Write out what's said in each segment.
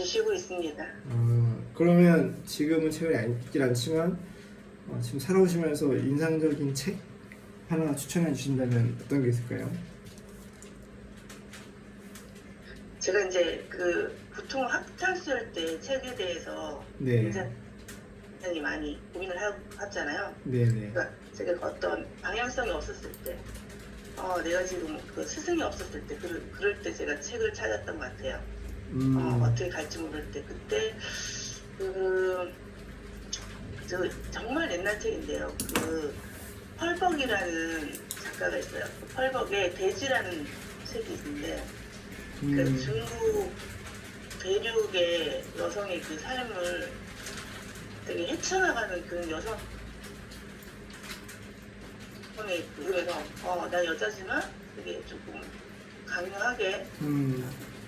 쉬고 있습니다. 그러면 지금은 책을 읽질 않지만 지금 살아오시면서 인상적인 책 하나 추천해 주신다면 어떤 게 있을까요? 제가 이제 보통 학창 시절 때 책에 대해서 네. 굉장히 많이 고민을 하잖아요. 네네. 그러니까 제가 어떤 방향성이 없었을 때, 내가 지금 스승이 없었을 때, 그럴 때 제가 책을 찾았던 것 같아요. 어떻게 갈지 모를 때, 그때 저 정말 옛날 책인데요. 펄벅이라는 작가가 있어요. 펄벅의 돼지라는 책이 있는데, 그 중국 대륙의 여성의 그 삶을 되게 헤쳐나가는 그 여성의 그래서 나 여자지만 되게 조금 강력하게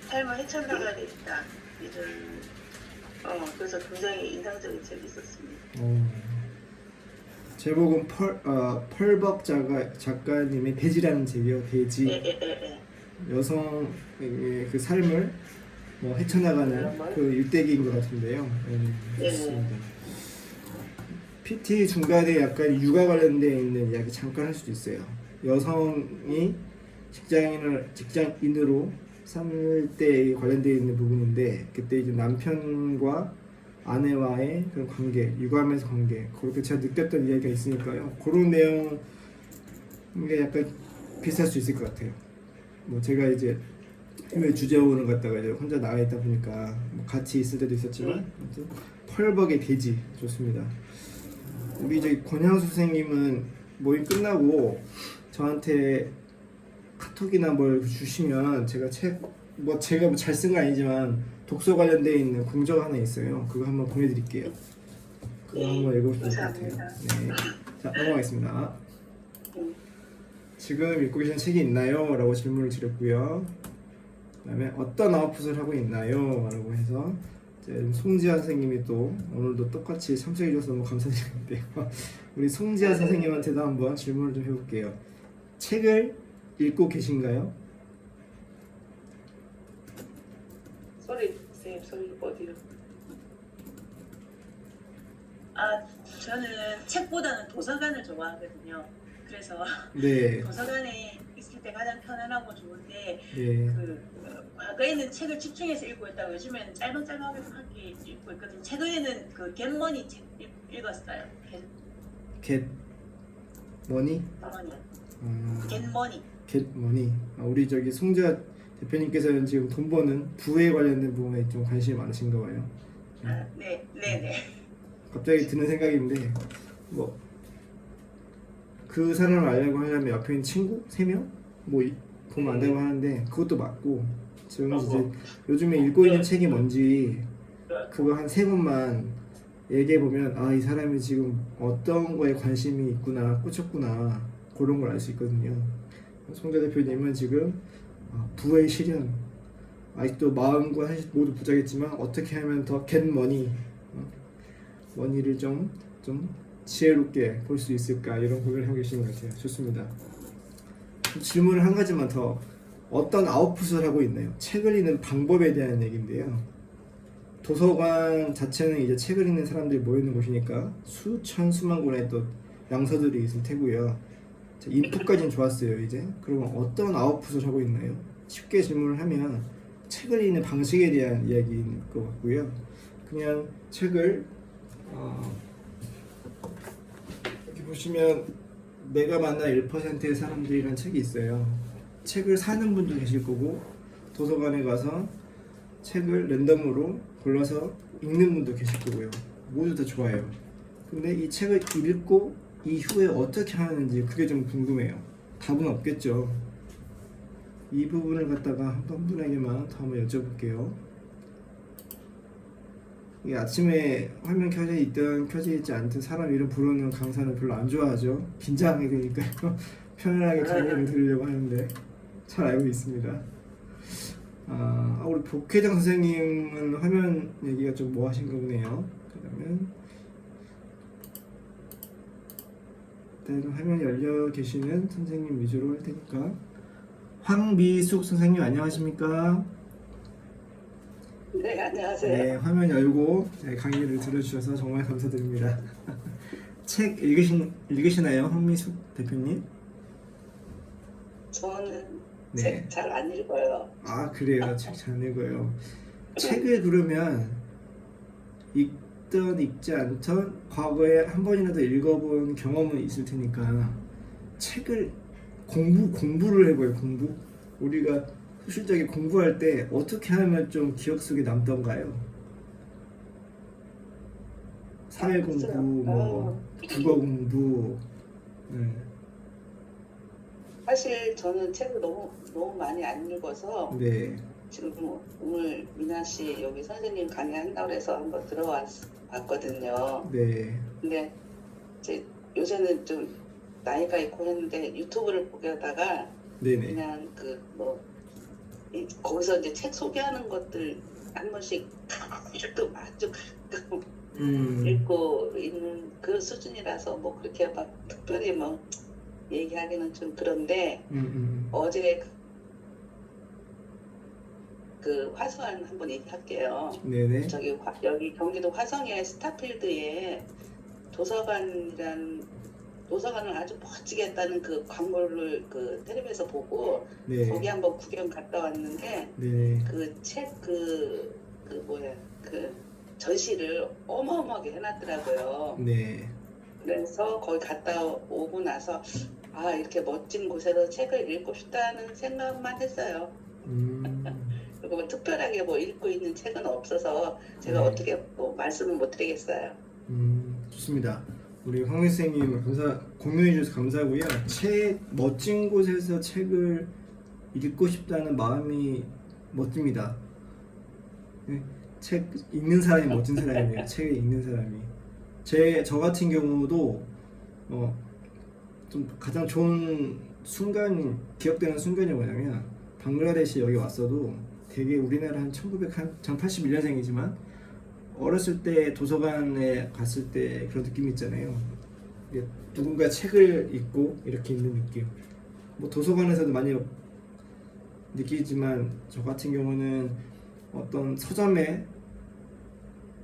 삶을 헤쳐나가야 되겠다 이런 그래서 굉장히 인상적인 책이 있었습니다. 제목은 펄벅 작가님의 돼지라는 책이요. 돼지. 예. 여성의 그 삶을 헤쳐나가는 그 일대기인 것 같은데요. 좋습니다. PT 중간에 약간 육아 관련되어 있는 이야기 잠깐 할 수도 있어요. 여성이 직장인으로 삼을 때 관련되어 있는 부분인데, 그때 이제 남편과 아내와의 그런 관계, 육아하면서 관계, 그렇게 제가 느꼈던 이야기가 있으니까요. 그런 내용이 약간 비슷할 수 있을 것 같아요. 제가 이제 해외 주재원을 갖다가 이제 혼자 나가 있다 보니까 같이 있을 때도 있었지만, 펄벅의 돼지 좋습니다. 우리 저기 권향수 선생님은 모임 끝나고 저한테 카톡이나 뭘 주시면 제가 제가 잘 쓴 거 아니지만 독서 관련되어 있는 공적 하나 있어요. 그거 한번 보내드릴게요. 그거 한번 읽어보시면 될 것 같아요. 네. 자, 넘어가겠습니다. 지금 읽고 계신 책이 있나요? 라고 질문을 드렸고요. 그 다음에 어떤 아웃풋을 하고 있나요? 라고 해서 송지아 선생님이 또 오늘도 똑같이 참석해주셔서 너무 감사드리는데요. 우리 송지아 선생님한테도 한번 질문을 좀 해볼게요. 책을 읽고 계신가요? 선생님 소리 어디요? 저는 책보다는 도서관을 좋아하거든요. 그래서 네. 도서관에 있을 때 가장 편안하고 좋은데, 네. 과거에는 책을 집중해서 읽고 있다가 요즘에는 짤막짤막하게 읽고 있거든요. 최근에는 겟머니 읽었어요. 겟머니? 겟머니. 겟머니. 우리 저기 송지아 대표님께서는 지금 돈 버는 부에 관련된 부분에 좀 관심이 많으신가 봐요. 네네. 갑자기 드는 생각인데 그 사람을 알려고 하려면 옆에 있는 친구 3명 보면 안다고 하는데 그것도 맞고, 지금 이제 요즘에 읽고 있는 책이 뭔지 그거 한 3권만 얘기해 보면 이 사람이 지금 어떤 거에 관심이 있구나, 꽂혔구나, 그런 걸 알 수 있거든요. 송재 대표님은 지금 부의 실현, 아직도 마음과 현실 모두 부자겠지만 어떻게 하면 더 겟머니, 머니를 좀 지혜롭게 볼 수 있을까, 이런 고민을 하고 계시는 것 같아요. 좋습니다. 질문을 한 가지만 더. 어떤 아웃풋을 하고 있나요? 책을 읽는 방법에 대한 얘기인데요. 도서관 자체는 이제 책을 읽는 사람들이 모이는 곳이니까 수천 수만 권의 또 양서들이 있을 테고요. 인풋까지는 좋았어요. 이제 그러면 어떤 아웃풋을 하고 있나요? 쉽게 질문을 하면 책을 읽는 방식에 대한 이야기인 것 같고요. 그냥 책을 여기 보시면 내가 만난 1%의 사람들이라는 책이 있어요. 책을 사는 분도 계실 거고, 도서관에 가서 책을 랜덤으로 골라서 읽는 분도 계실 거고요. 모두 다 좋아요. 근데 이 책을 읽고 이후에 어떻게 하는지 그게 좀 궁금해요. 답은 없겠죠. 이 부분을 갖다가 한 분에게만 더 한번 여쭤볼게요. 이게 아침에 화면 켜져 있든 켜져 있지 않든 사람 이름 부르는 강사는 별로 안 좋아하죠. 긴장하게 되니까요. 편안하게 질문을 드리려고 하는데 잘 알고 있습니다. 우리 복회장 선생님은 화면 얘기가 좀 뭐 하신가 보네요. 그러면 일단 화면이 열려 계시는 선생님 위주로 할 테니까. 황미숙 선생님 안녕하십니까? 네, 안녕하세요. 네, 화면 열고 강의를 들어주셔서 정말 감사드립니다. 책 읽으시나요, 황미숙 대표님? 저는 네. 책 잘 안 읽어요. 아, 그래요. 책 잘 읽어요. 책을 그러면 읽던 읽지 않던 과거에 한 번이라도 읽어본 경험은 있을 테니까 책을 공부를 해봐요. 공부. 우리가 소실적에 공부할 때 어떻게 하면 좀 기억 속에 남던가요? 사회 공부, 뭐 국어 공부. 네. 사실 저는 책을 너무 많이 안 읽어서 네. 지금 오늘 미나 씨 여기 선생님 강의한다고 해서 한번 봤거든요. 네. 근데 이제 요새는 좀 나이가 있고 했는데 유튜브를 보게 하다가 네네. 그냥 거기서 이제 책 소개하는 것들 한 번씩 또 아주 가끔 읽고 있는 그 수준이라서 뭐 그렇게 막 특별히 뭐 얘기하기는 좀 그런데 어제 그 화수안 한번 얘기할게요. 네네. 여기 경기도 화성의 스타필드에 도서관을 아주 멋지게 했다는 그 광고를 그 텔레비에서 보고 네. 거기 한번 구경 갔다 왔는데 네. 그 책 전시를 어마어마하게 해놨더라고요. 네. 그래서 거기 갔다 오고 나서 아 이렇게 멋진 곳에서 책을 읽고 싶다는 생각만 했어요. 그리고 뭐 특별하게 뭐 읽고 있는 책은 없어서 제가 네. 어떻게 뭐 말씀을 못 드리겠어요. 좋습니다. 우리 황미 선생님 공유해 주셔서 감사하고요. 멋진 곳에서 책을 읽고 싶다는 마음이 멋집니다. 네, 책 읽는 사람이 멋진 사람이에요. 책을 읽는 사람이. 저 같은 경우도 좀 가장 좋은 기억되는 순간이 뭐냐면 방글라데시 여기 왔어도 되게 우리나라 한 1981년생이지만 어렸을 때 도서관에 갔을 때 그런 느낌 있잖아요. 누군가 책을 읽고 이렇게 있는 느낌. 뭐 도서관에서도 많이 느끼지만 저 같은 경우는 어떤 서점에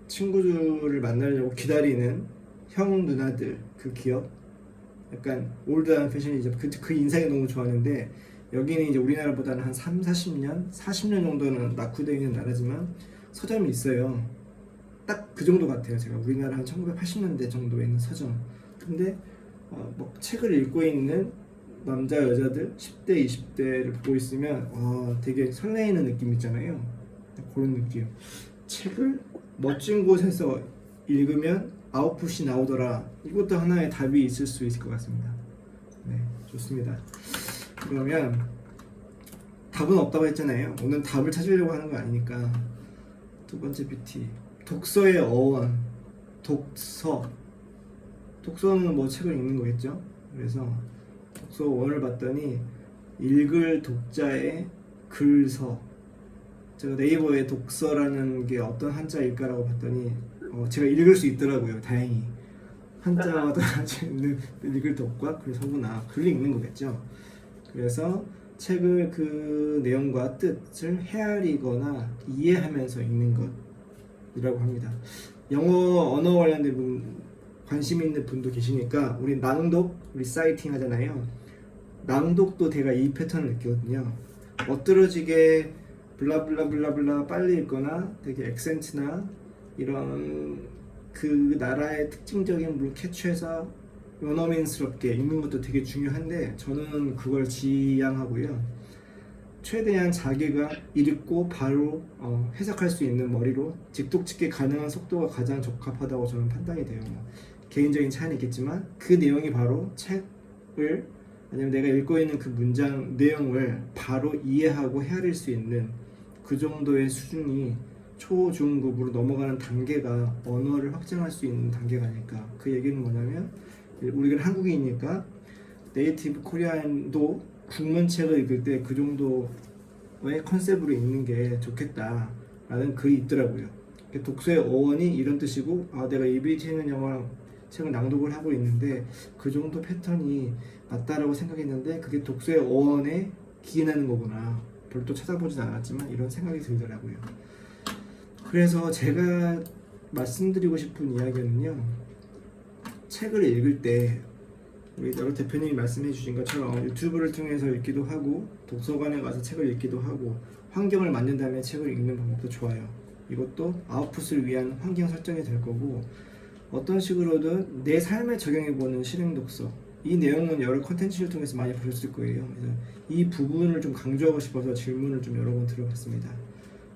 친구들을 만나려고 기다리는 형 누나들 그 기억, 약간 올드한 패션이죠. 그 인상이 너무 좋았는데 여기는 이제 우리나라보다는 한 40년 정도는 낙후되어 있는 나라지만 서점이 있어요. 딱 그 정도 같아요. 제가 우리나라 한 1980년대 정도에 있는 서점. 근데 뭐 책을 읽고 있는 남자 여자들 10대 20대를 보고 있으면 되게 설레이는 느낌 있잖아요. 그런 느낌. 책을 멋진 곳에서 읽으면 아웃풋이 나오더라. 이것도 하나의 답이 있을 수 있을 것 같습니다. 네, 좋습니다. 그러면 답은 없다고 했잖아요. 오늘 답을 찾으려고 하는 거 아니니까. 두 번째 뷰티. 독서의 어원. 독서는 뭐 책을 읽는 거겠죠. 그래서 독서 어원을 봤더니 읽을 독자의 글서. 제가 네이버에 독서라는 게 어떤 한자일까라고 봤더니 제가 읽을 수 있더라고요. 다행히 한자마다 읽을 독과 글 서구나 글을 읽는 거겠죠. 그래서 책을 그 내용과 뜻을 헤아리거나 이해하면서 읽는 것이라고 합니다. 영어 언어 관련된 관심 있는 분도 계시니까 우리 낭독, 리사이팅 하잖아요. 낭독도 제가 이 패턴을 느끼거든요. 멋들어지게 블라블라블라블라 빨리 읽거나 되게 액센트나 이런 그 나라의 특징적인 물 캐치해서 원어민스럽게 읽는 것도 되게 중요한데 저는 그걸 지양하고요. 최대한 자기가 읽고 바로 해석할 수 있는 머리로 직독직계 가능한 속도가 가장 적합하다고 저는 판단이 돼요. 개인적인 차이는 있겠지만 그 내용이 바로 책을 아니면 내가 읽고 있는 그 문장 내용을 바로 이해하고 헤아릴 수 있는 그 정도의 수준이 초중급으로 넘어가는 단계가 언어를 확장할 수 있는 단계가 아닐까. 그 얘기는 뭐냐면 우리가 한국인이니까 네이티브 코리안도 국문책을 읽을 때 그 정도의 컨셉으로 읽는 게 좋겠다라는 글이 있더라고요. 독서의 어원이 이런 뜻이고 내가 ABT 있는 영어 책을 낭독을 하고 있는데 그 정도 패턴이 맞다라고 생각했는데 그게 독서의 어원에 기인하는 거구나. 별로 또 찾아보진 않았지만 이런 생각이 들더라고요. 그래서 제가 말씀드리고 싶은 이야기는요, 책을 읽을 때 우리 여러 대표님이 말씀해 주신 것처럼 유튜브를 통해서 읽기도 하고 도서관에 가서 책을 읽기도 하고 환경을 만든 다음에 책을 읽는 방법도 좋아요. 이것도 아웃풋을 위한 환경 설정이 될 거고, 어떤 식으로든 내 삶에 적용해보는 실행 독서, 이 내용은 여러 컨텐츠를 통해서 많이 보셨을 거예요. 그래서 이 부분을 좀 강조하고 싶어서 질문을 좀 여러 번 드려봤습니다.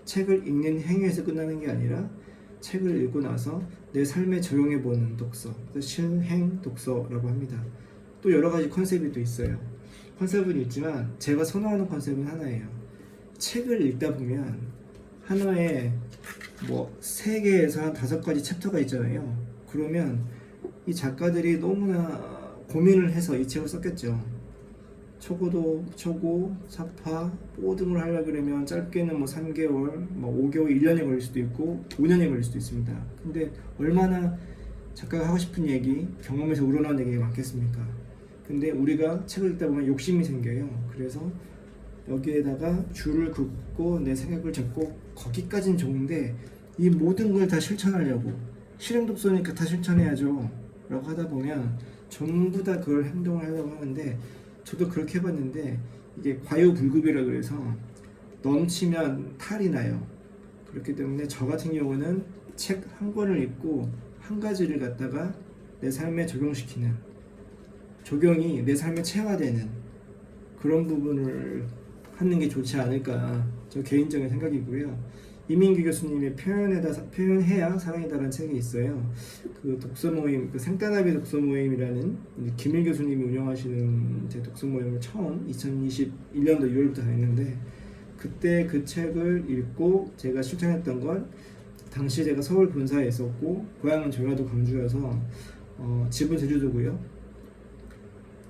책을 읽는 행위에서 끝나는 게 아니라 책을 읽고 나서 내 삶에 적용해보는 독서, 그래서 실행 독서라고 합니다. 또 여러 가지 컨셉이 또 있어요. 컨셉은 있지만 제가 선호하는 컨셉은 하나예요. 책을 읽다 보면 하나에 뭐 3개에서 한 5가지 챕터가 있잖아요. 그러면 이 작가들이 너무나 고민을 해서 이 책을 썼겠죠. 초고도, 초고, 사파, 뽀등을 하려고 그러면 짧게는 뭐 3개월, 뭐 5개월, 1년이 걸릴 수도 있고 5년이 걸릴 수도 있습니다. 근데 얼마나 작가가 하고 싶은 얘기, 경험에서 우러나온 얘기가 많겠습니까? 근데 우리가 책을 읽다 보면 욕심이 생겨요. 그래서 여기에다가 줄을 긋고 내 생각을 적고 거기까지는 좋은데 이 모든 걸 다 실천하려고, 실행 독서니까 다 실천해야죠 라고 하다 보면 전부 다 그걸 행동을 하려고 하는데, 저도 그렇게 해봤는데 이게 과유불급이라 그래서 넘치면 탈이 나요. 그렇기 때문에 저 같은 경우는 책 한 권을 읽고 한 가지를 갖다가 내 삶에 적용시키는, 적용이 내 삶에 체화되는 그런 부분을 하는 게 좋지 않을까, 저 개인적인 생각이고요. 이민규 교수님의 표현해야 사랑이다라는 책이 있어요. 그 독서 모임, 그 생따나비 독서 모임이라는 김일 교수님이 운영하시는 제 독서 모임을 처음 2021년도 6월부터 다녔는데, 그때 그 책을 읽고 제가 실천했던 건, 당시 제가 서울 본사에 있었고 고향은 전라도 광주여서 집은 제주도고요.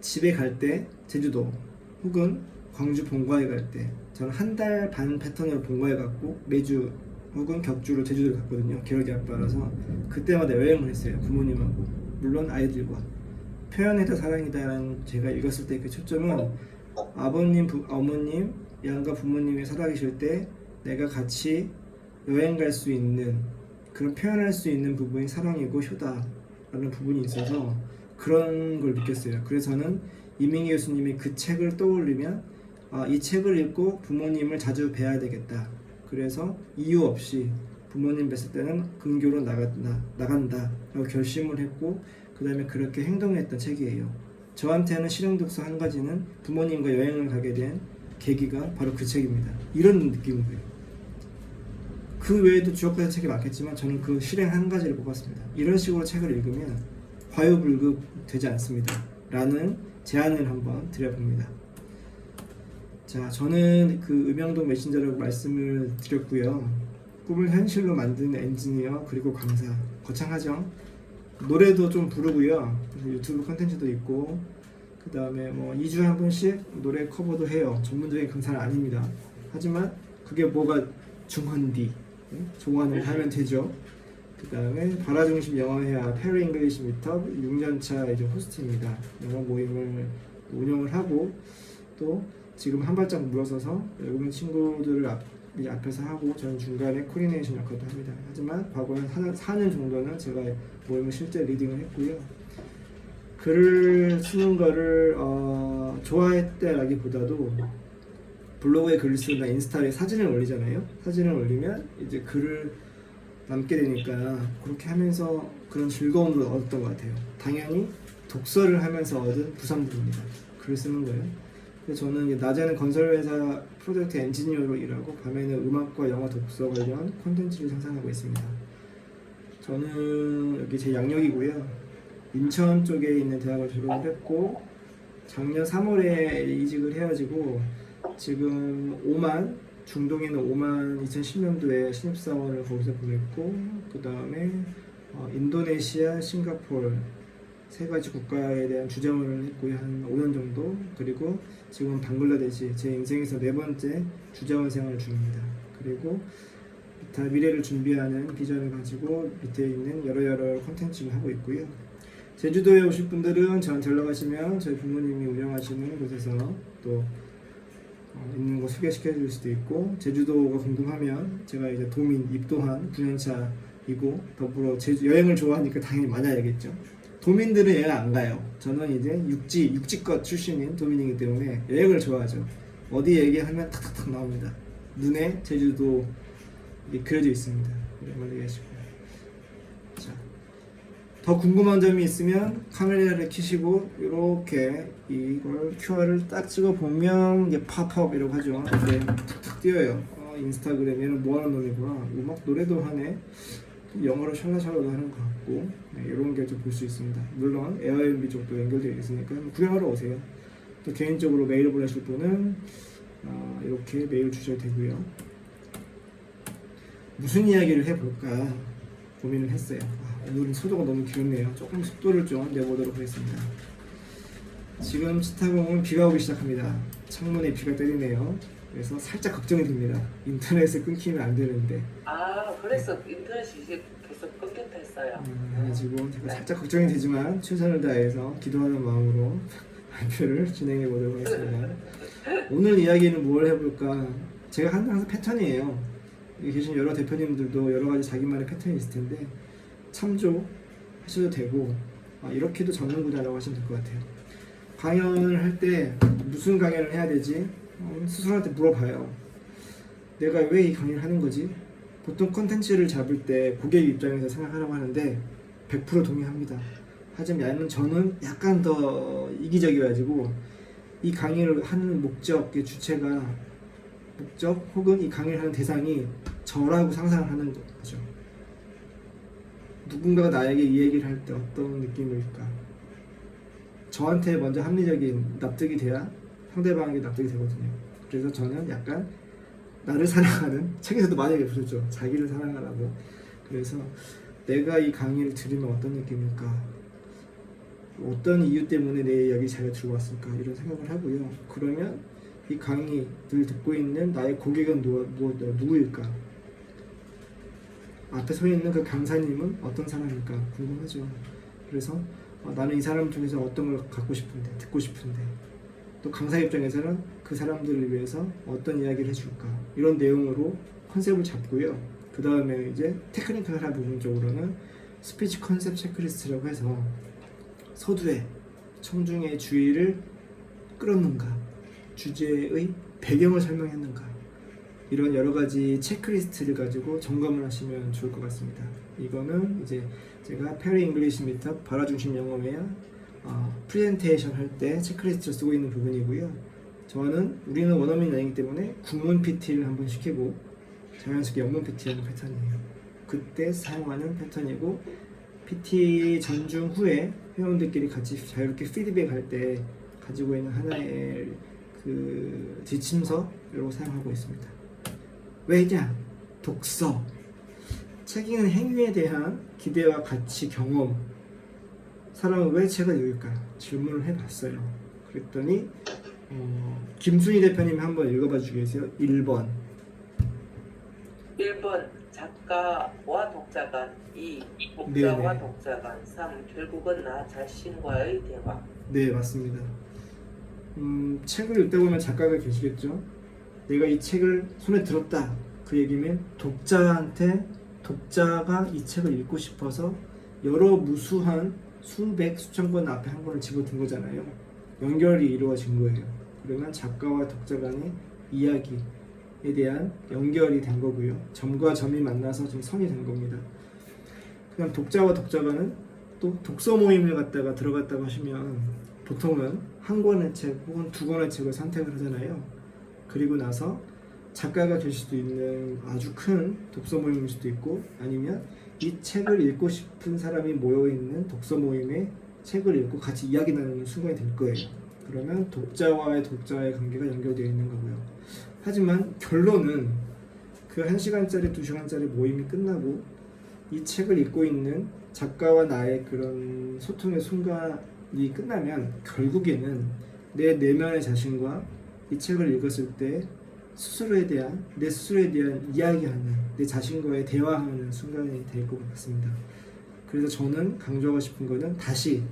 집에 갈 때 제주도 혹은 광주 본가에 갈 때 저는 한 달 반 패턴으로 본가에 갔고 매주 혹은 격주로 제주도를 갔거든요. 기억이 안 따라서 그때마다 여행을 했어요. 부모님하고, 물론 아이들과. 표현해도 사랑이다라는 제가 읽었을 때 그 초점은 아버님, 어머님, 양가 부모님이 살아계실 때 내가 같이 여행 갈 수 있는, 그런 표현할 수 있는 부분이 사랑이고 효다라는 부분이 있어서 그런 걸 느꼈어요. 그래서 저는 이민기 교수님이 그 책을 떠올리면 이 책을 읽고 부모님을 자주 뵈야 되겠다. 그래서 이유 없이 부모님 뵀을 때는 근교로 나간다 라고 결심을 했고, 그 다음에 그렇게 행동했던 책이에요. 저한테는 실행 독서 한 가지는 부모님과 여행을 가게 된 계기가 바로 그 책입니다. 이런 느낌이에요. 그 외에도 주옥같은 책이 많겠지만 저는 그 실행 한 가지를 뽑았습니다. 이런 식으로 책을 읽으면 과유불급 되지 않습니다 라는 제안을 한번 드려봅니다. 자, 저는 그 음영동 메신저라고 말씀을 드렸고요. 꿈을 현실로 만드는 엔지니어 그리고 강사, 거창하죠? 노래도 좀 부르고요. 유튜브 컨텐츠도 있고, 그 다음에 뭐 2주에 한 번씩 노래 커버도 해요. 전문적인 강사는 아닙니다. 하지만 그게 뭐가 중헌디, 종환을 하면 되죠. 그 다음에 바라중심 영어회화 페리 잉글리시 미터 6년차 이제 호스트입니다. 영어 모임을 운영을 하고, 또 지금 한 발짝 물러서서 외국인 친구들을 앞에서 하고, 저는 중간에 코디네이션 역할도 합니다. 하지만 과거에 4년 정도는 제가 모임을 실제 리딩을 했고요. 글을 쓰는 거를 좋아했다라기보다도 블로그에 글을 쓰거나 인스타에 사진을 올리잖아요. 사진을 올리면 이제 글을 남게 되니까 그렇게 하면서 그런 즐거움을 얻었던 것 같아요. 당연히 독서를 하면서 얻은 부상들입니다. 글을 쓰는 거예요. 그래서 저는 이제 낮에는 건설회사 프로젝트 엔지니어로 일하고 밤에는 음악과 영어 독서 관련 콘텐츠를 생산하고 있습니다. 저는 여기 제 양력이고요. 인천 쪽에 있는 대학을 졸업을 했고 작년 3월에 이직을 해가지고 지금 중동에 있는 오만 2010년도에 신입사원을 거기서 보냈고, 그 다음에 인도네시아, 싱가포르 3가지 국가에 대한 주재원을 했고요. 한 5년 정도. 그리고 지금 방글라데시, 제 인생에서 4번째 주재원 생활 중입니다. 그리고 미래를 준비하는 비전을 가지고 밑에 있는 여러 콘텐츠를 하고 있고요. 제주도에 오실 분들은 저한테 연락하시면 저희 부모님이 운영하시는 곳에서 또 있는 거 소개시켜 줄 수도 있고, 제주도가 궁금하면 제가 이제 도민 입도한 9년차이고 더불어 제주 여행을 좋아하니까 당연히 만나야겠죠. 도민들은 여행 안 가요. 저는 이제 육지껏 출신인 도민이기 때문에 여행을 좋아하죠. 어디 얘기하면 탁탁탁 나옵니다. 눈에 제주도 이게 그려져 있습니다. 많이 얘기하시고요. 자, 더 궁금한 점이 있으면 카메라를 켜시고 이렇게 이걸 QR을 딱 찍어 보면 이게 팝업이라고 하죠. 이제 툭툭 띄어요. 인스타그램에는 뭐하는 놈이구나. 음악 노래도 하네. 영어로 샬라샬라도 하는 것 같고, 네, 이런 게 좀 볼 수 있습니다. 물론 에어비앤비 쪽도 연결되어 있으니까 구경하러 오세요. 또 개인적으로 메일 보내실 분은 이렇게 메일 주셔도 되고요. 무슨 이야기를 해볼까 고민을 했어요. 오늘은 속도가 너무 길었네요. 조금 속도를 좀 내보도록 하겠습니다. 지금 치타공은 비가 오기 시작합니다. 창문에 비가 때리네요. 그래서 살짝 걱정이 됩니다. 인터넷을 끊기면 안 되는데. 그래서 인터넷이 이제 계속 끊겼다 했어요. 그래가지고 제가 살짝 걱정이 되지만 최선을 다해서 기도하는 마음으로 발표를 진행해 보도록 하겠습니다. 오늘 이야기는 뭘 해볼까? 제가 항상 패턴이에요. 여기 계신 여러 대표님들도 여러 가지 자기만의 패턴이 있을 텐데 참조하셔도 되고, 이렇게도 적는구나라고 하시면 될 것 같아요. 강연을 할 때 무슨 강연을 해야 되지? 스스로한테 물어봐요. 내가 왜 이 강의를 하는 거지? 보통 컨텐츠를 잡을 때 고객 입장에서 생각하라고 하는데 100% 동의합니다. 하지만 저는 약간 더 이기적이어가지고 이 강의를 하는 목적의 주체가 목적 혹은 이 강의를 하는 대상이 저라고 상상을 하는 거죠. 누군가가 나에게 이 얘기를 할 때 어떤 느낌일까? 저한테 먼저 합리적인 납득이 돼야 상대방에게 납득이 되거든요. 그래서 저는 약간 나를 사랑하는, 책에서도 많이 보셨죠? 자기를 사랑하라고. 그래서 내가 이 강의를 들으면 어떤 느낌일까? 어떤 이유 때문에 내 이야기 자기가 들고 왔을까? 이런 생각을 하고요. 그러면 이 강의를 듣고 있는 나의 고객은 누구일까? 앞에 서 있는 그 강사님은 어떤 사람일까? 궁금하죠. 그래서 나는 이 사람 중에서 어떤 걸 갖고 싶은데, 듣고 싶은데, 또 강사 입장에서는 그 사람들을 위해서 어떤 이야기를 해줄까, 이런 내용으로 컨셉을 잡고요. 그 다음에 이제 테크니컬한 부분 쪽으로는 스피치 컨셉 체크리스트라고 해서 서두에 청중의 주의를 끌었는가, 주제의 배경을 설명했는가, 이런 여러 가지 체크리스트를 가지고 점검을 하시면 좋을 것 같습니다. 이거는 이제 제가 페리 잉글리시 미트업 발화중심 영어회화 프레젠테이션 할 때 체크리스트를 쓰고 있는 부분이고요. 우리는 원어민이 아니기 때문에 구문 PT를 한번 시키고 자연스럽게 영문 PT 하는 패턴이에요. 그때 사용하는 패턴이고, PT 전중 후에 회원들끼리 같이 자유롭게 피드백 할 때 가지고 있는 하나의 그 지침서로 사용하고 있습니다. 왜냐? 독서. 책 읽는 행위에 대한 기대와 가치, 경험. 사람은 왜 책을 읽을까? 질문을 해봤어요. 그랬더니 김순희 대표님 한번 읽어봐 주시겠어요? 1번 작가와 독자 간 2. 독자와 네네. 독자 간 3. 결국은 나 자신과의 대화. 네, 맞습니다. 책을 읽다 보면 작가가 계시겠죠? 내가 이 책을 손에 들었다. 그 얘기는 독자가 이 책을 읽고 싶어서 여러 무수한 수백, 수천 권 앞에 한 권을 집어든 거잖아요. 연결이 이루어진 거예요. 그러면 작가와 독자 간의 이야기에 대한 연결이 된 거고요. 점과 점이 만나서 좀 선이 된 겁니다. 그냥 독자와 독자 간은 또 독서 모임을 갖다가 들어갔다고 하시면 보통은 한 권의 책 혹은 두 권의 책을 선택을 하잖아요. 그리고 나서 작가가 될 수도 있는 아주 큰 독서 모임일 수도 있고, 아니면 이 책을 읽고 싶은 사람이 모여있는 독서 모임에 책을 읽고 같이 이야기 나누는 순간이 될 거예요. 그러면 독자의 관계가 연결되어 있는 거고요. 하지만 결론은 그 1시간짜리 2시간짜리 모임이 끝나고 이 책을 읽고 있는 작가와 나의 그런 소통의 순간이 끝나면 결국에는 내 내면의 자신과 이 책을 읽었을 때 내 스스로에 대한 이야기하는, 내 자신과의 대화하는 순간이 될 것 같습니다. 그래서 저는 강조하고 싶은 거는 다시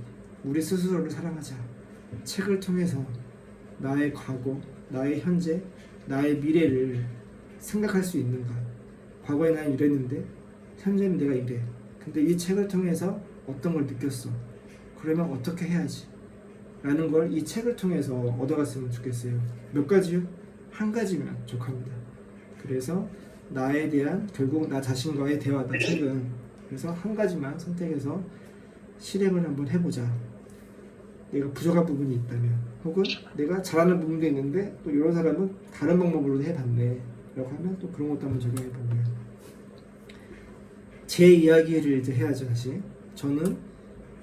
우리 스스로를 사랑하자. 책을 통해서 나의 과거, 나의 현재, 나의 미래를 생각할 수 있는가. 과거에 난 이랬는데 현재는 내가 이래. 근데 이 책을 통해서 어떤 걸 느꼈어. 그러면 어떻게 해야지? 라는 걸 이 책을 통해서 얻어갔으면 좋겠어요. 몇 가지요? 한 가지면 족합니다. 그래서 나에 대한 결국 나 자신과의 대화다 책은. 그래서 한 가지만 선택해서 실행을 한번 해보자. 내가 부족한 부분이 있다면, 혹은 내가 잘하는 부분도 있는데 또 이런 사람은 다른 방법으로도 해봤네 라고 하면 또 그런 것도 한번 적용해보고요. 제 이야기를 이제 해야죠. 다시 저는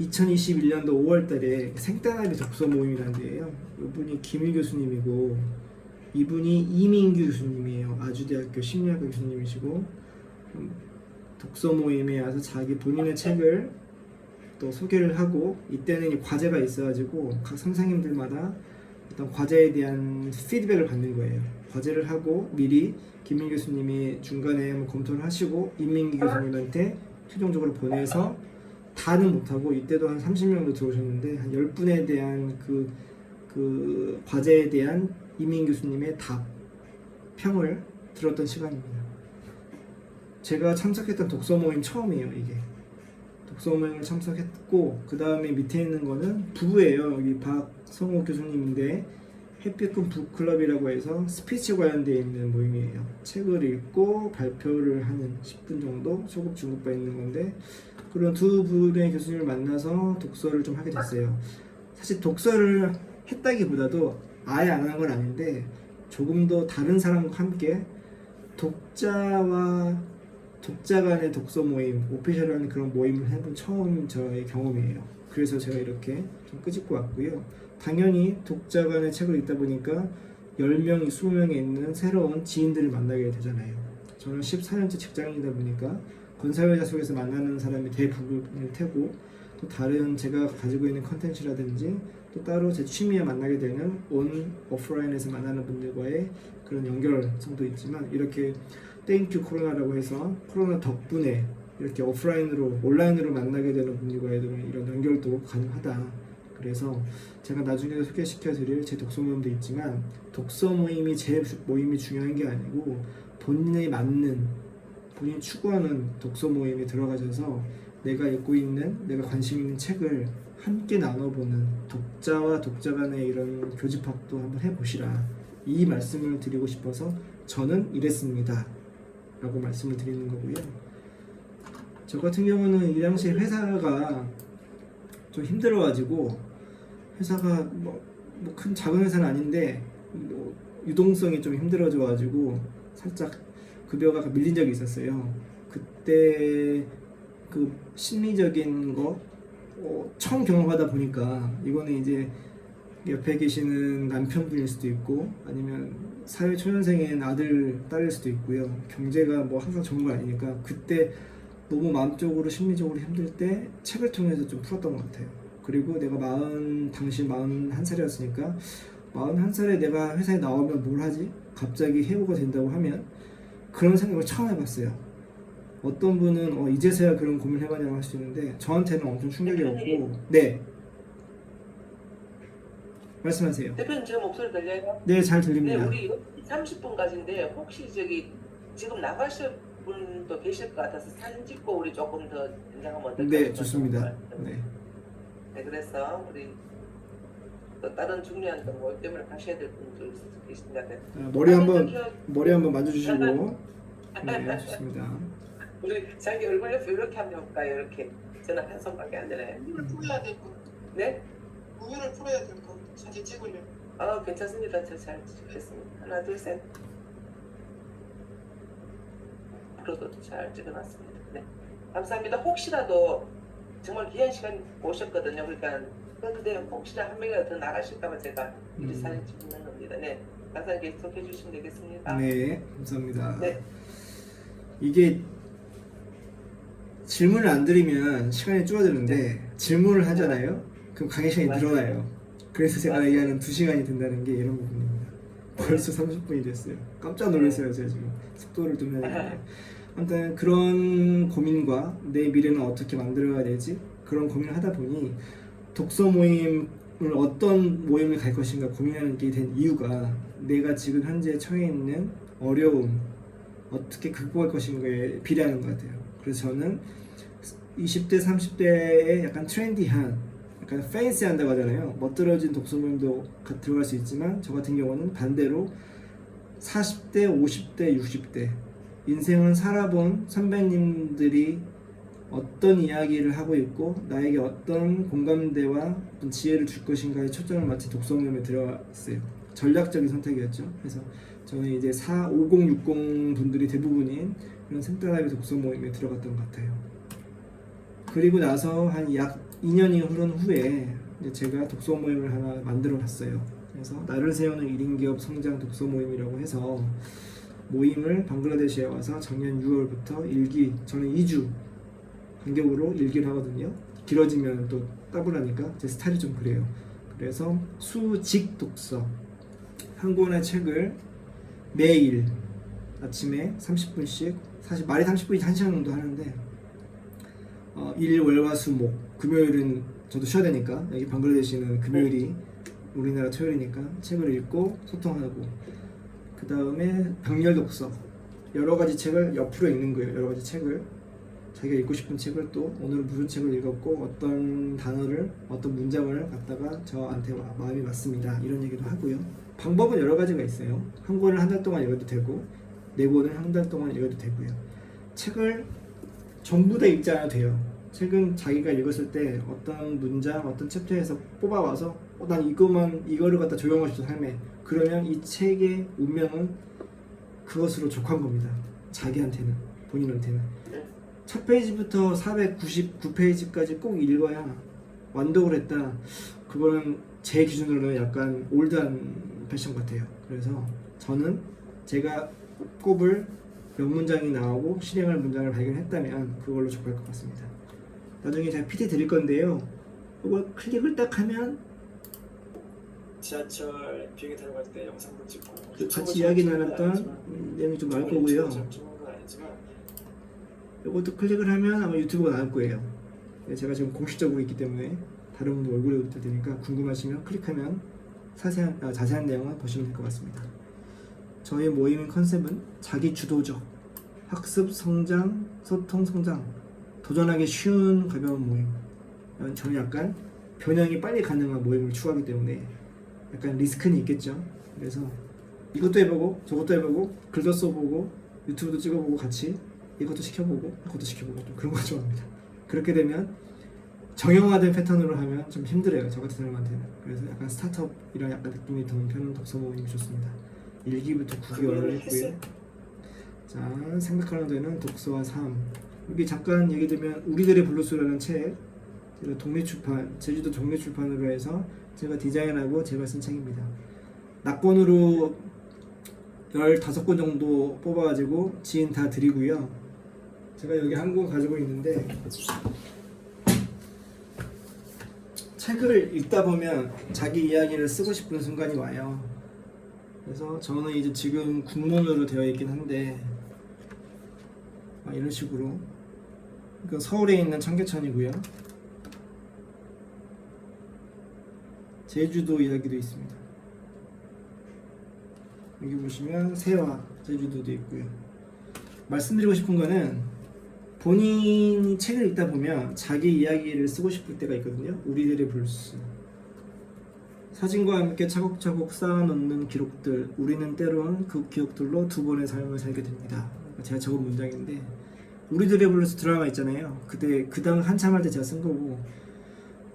2021년도 5월달에 생따나리 독서 모임이라는 데예요. 이분이 김일 교수님이고 이분이 이민규 교수님이에요. 아주대학교 심리학과 교수님이시고 독서 모임에 와서 자기 본인의 책을 또 소개를 하고, 이때는 과제가 있어가지고 각 선생님들마다 어떤 과제에 대한 피드백을 받는 거예요. 과제를 하고 미리 김민 교수님이 중간에 한번 검토를 하시고 임민기 교수님한테 최종적으로 보내서 다는 못하고, 이때도 한 30명도 들어오셨는데 한 10분에 대한 그 과제에 대한 이민 교수님의 답, 평을 들었던 시간입니다. 제가 참석했던 독서 모임 처음이에요. 이게 독서 모임을 참석했고, 그 다음에 밑에 있는 거는 부부예요. 여기 박성호 교수님인데 햇빛꿈 북클럽이라고 해서 스피치 관련되어 있는 모임이에요. 책을 읽고 발표를 하는 10분 정도 소급 중급바 있는 건데, 그런 두 분의 교수님을 만나서 독서를 좀 하게 됐어요. 사실 독서를 했다기보다도 아예 안 한 건 아닌데, 조금 더 다른 사람과 함께 독자와 독자 간의 독서 모임, 오피셜한 그런 모임을 해본 처음 저의 경험이에요. 그래서 제가 이렇게 좀 끄집고 왔고요. 당연히 독자 간의 책을 읽다 보니까 10명, 20명에 있는 새로운 지인들을 만나게 되잖아요. 저는 14년째 직장인이다 보니까 건사회자 속에서 만나는 사람이 대부분일 테고, 또 다른 제가 가지고 있는 컨텐츠라든지 또 따로 제 취미에 만나게 되는 오프라인에서 만나는 분들과의 그런 연결성도 있지만, 이렇게 땡큐 코로나라고 해서 코로나 덕분에 이렇게 온라인으로 만나게 되는 분들과의 이런 연결도 가능하다. 그래서 제가 나중에 소개시켜드릴 제 독서 모임도 있지만, 독서 모임이 제 모임이 중요한 게 아니고 본인이 추구하는 독서 모임에 들어가셔서 내가 읽고 있는, 내가 관심 있는 책을 함께 나눠보는 독자와 독자 간의 이런 교집합도 한번 해보시라, 이 말씀을 드리고 싶어서 저는 이랬습니다 라고 말씀을 드리는 거고요. 저 같은 경우는 이 당시에 회사가 좀 힘들어가지고, 회사가 큰 작은 회사는 아닌데 유동성이 좀 힘들어져가지고 살짝 급여가 밀린 적이 있었어요. 그때 그 심리적인 거 처음 경험하다 보니까, 이거는 이제 옆에 계시는 남편분일 수도 있고 아니면 사회 초년생인 아들, 딸일 수도 있고요. 경제가 항상 좋은 거 아니니까 그때 너무 마음적으로 심리적으로 힘들 때 책을 통해서 좀 풀었던 것 같아요. 그리고 내가 당시 41살이었으니까 41살에 내가 회사에 나오면 뭘 하지? 갑자기 해고가 된다고 하면 그런 생각을 처음 해봤어요. 어떤 분은 이제서야 그런 고민을 해봤냐고 할 수 있는데, 저한테는 엄청 충격이었고. 네, 말씀하세요. 대표님 제 목소리 들려요? 네, 잘 네, 들립니다. 우리 30분까지인데 혹시 지금 나가실 분도 계실 것 같아서 사진 찍고 우리 조금 더 연장하면 어떨까요? 네, 좋습니다. 네. 네, 그래서 우리 또 다른 중요한 뭐 때문에 가셔야 될 분들 계십니다. 네. 머리 한번 만져주시고. 네, 좋습니다. 우리 자기 얼굴 옆에 이렇게 한번 해볼까요? 이렇게 저는 한 손밖에 안 되네. 우유를 풀어야 될 거. 네? 우유를 풀어야 될 거. 사진 찍으려면. 괜찮습니다. 저 잘 찍겠습니다. 하나, 둘, 셋. 앞으로도 잘 찍어놨습니다. 네, 감사합니다. 혹시라도 정말 귀한 시간 오셨거든요. 그러니까 그런데 혹시나 한 명이라도 더 나가실까봐 제가 미리 사진 찍는 겁니다. 네, 감사하게 계속해 주시면 되겠습니다. 네, 감사합니다. 네. 이게 질문을 안 드리면 시간이 줄어드는데 질문을 하잖아요. 그럼 강의 시간이 맞아요. 늘어나요. 그래서 제가 맞아요. 얘기하는 2시간이 된다는 게 이런 부분입니다. 벌써 30분이 됐어요. 깜짝 놀랐어요. 제가 지금 속도를 좀 해야 되는데. 아무튼 그런 고민과 내 미래는 어떻게 만들어야 되지? 그런 고민을 하다 보니 독서 모임을 어떤 모임을 갈 것인가 고민하게 된 이유가, 내가 지금 현재 처해 있는 어려움 어떻게 극복할 것인가에 비례하는 것 같아요. 그래서 저는 20대 30대에 약간 트렌디한 약간 팬시 한다고 하잖아요. 멋들어진 독서 모임도 들어갈 수 있지만 저 같은 경우는 반대로 40대 50대 60대 인생을 살아본 선배님들이 어떤 이야기를 하고 있고 나에게 어떤 공감대와 어떤 지혜를 줄 것인가에 초점을 맞춘 독서 모임에 들어갔어요. 전략적인 선택이었죠. 그래서 저는 이제 50, 60 분들이 대부분인 그런 생따라비 독서 모임에 들어갔던 것 같아요. 그리고 나서 한 약 2년이 흐른 후에 이제 제가 독서 모임을 하나 만들어 봤어요. 그래서 나를 세우는 1인 기업 성장 독서 모임이라고 해서 모임을 방글라데시에 와서 작년 6월부터 저는 2주 간격으로 일기를 하거든요. 길어지면 또 따분하니까 제 스타일이 좀 그래요. 그래서 수직 독서 한 권의 책을 매일 아침에 30분씩 사실 말이 30분이 1시간 정도 하는데 일, 월, 화, 수, 목 금요일은 저도 쉬어야 되니까 여기 방글라데시는 금요일이 우리나라 토요일이니까 책을 읽고 소통하고 그 다음에 병렬 독서 여러 가지 책을 옆으로 읽는 거예요. 여러 가지 책을 자기가 읽고 싶은 책을 또 오늘은 무슨 책을 읽었고 어떤 단어를 어떤 문장을 갖다가 저한테 마음이 맞습니다 이런 얘기도 하고요. 방법은 여러 가지가 있어요. 한 권을 한 달 동안 읽어도 되고 네 권을 한 달 동안 읽어도 되고요. 책을 전부 다 읽지 않아도 돼요. 책은 자기가 읽었을 때 어떤 문장, 어떤 챕터에서 뽑아와서 난 이거를 갖다 적용하고 싶어 삶에 그러면 이 책의 운명은 그것으로 족한 겁니다. 자기한테는, 본인한테는 첫 페이지부터 499페이지까지 꼭 읽어야 완독을 했다. 그거는 제 기준으로는 약간 올드한 패션 같아요. 그래서 저는 제가 꼽을 몇 문장이 나오고 실행할 문장을 발견했다면 그걸로 족할 것 같습니다. 나중에 제가 PT 드릴 건데요. 이걸 클릭을 딱 하면 지하철 비행기 타러 갈 때 영상도 찍고 같이 이야기 나눴던 내용이 좀 나올 거고요. 이것도 클릭을 하면 아마 유튜브가 나올 거예요. 제가 지금 공식적으로 있기 때문에 다른 분들 얼굴에 올 테니까 궁금하시면 클릭하면 자세한 내용을 보시면 될 것 같습니다. 저희 모임의 컨셉은 자기 주도적 학습, 성장, 소통, 성장 도전하기 쉬운 가벼운 모임. 저는 약간 변형이 빨리 가능한 모임을 추구하기 때문에 약간 리스크는 있겠죠. 그래서 이것도 해보고 저것도 해보고 글도 써보고 유튜브도 찍어보고 같이 이것도 시켜보고 그것도 시켜보고 좀 그런 거 좋아합니다. 그렇게 되면 정형화된 패턴으로 하면 좀 힘들어요. 저 같은 사람한테는. 그래서 약간 스타트업이랑 약간 느낌이 드는 편은 독서 모임이 좋습니다. 1기부터 9개월을 했고요. 자, 생각하는 데는 독서와 삶. 여기 잠깐 얘기 드리면 우리들의 블루스라는 책 제가 독립출판, 제주도 독립출판으로 해서 제가 디자인하고 제가 쓴 책입니다. 낙권으로 15권 정도 뽑아가지고 지인 다 드리고요. 제가 여기 한 권 가지고 있는데 책을 읽다 보면 자기 이야기를 쓰고 싶은 순간이 와요. 그래서 저는 이제 지금 국문으로 되어 있긴 한데 이런 식으로 그러니까 서울에 있는 청계천이고요. 제주도 이야기도 있습니다. 여기 보시면 새와 제주도도 있고요. 말씀드리고 싶은 거는 본인이 책을 읽다 보면 자기 이야기를 쓰고 싶을 때가 있거든요. 우리들의 블루스. 사진과 함께 차곡차곡 쌓아놓는 기록들. 우리는 때론 그 기억들로 두 번의 삶을 살게 됩니다. 제가 적은 문장인데 우리들의 블루스 드라마 있잖아요. 그때 그 당 한참 할 때 제가 쓴 거고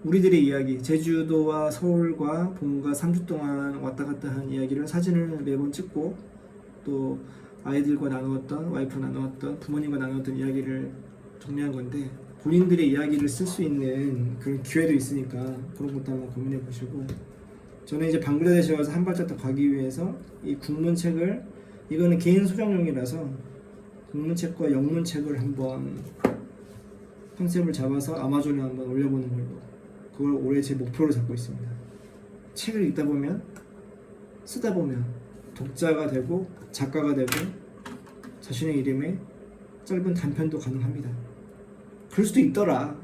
우리들의 이야기, 제주도와 서울과 본가 3주 동안 왔다 갔다 한 이야기를 사진을 매번 찍고 또 아이들과 나누었던, 와이프와 나누었던, 부모님과 나누었던 이야기를 정리한 건데 본인들의 이야기를 쓸 수 있는 그런 기회도 있으니까 그런 것도 한번 고민해 보시고 저는 이제 방글라데시에 와서 한 발짝 더 가기 위해서 이 국문책을 이거는 개인 소장용이라서 국문책과 영문책을 한번 컨셉을 잡아서 아마존에 한번 올려보는 걸로 그걸 올해 제 목표로 잡고 있습니다. 책을 읽다 보면 쓰다 보면 독자가 되고 작가가 되고 자신의 이름에 짧은 단편도 가능합니다. 그럴 수도 있더라.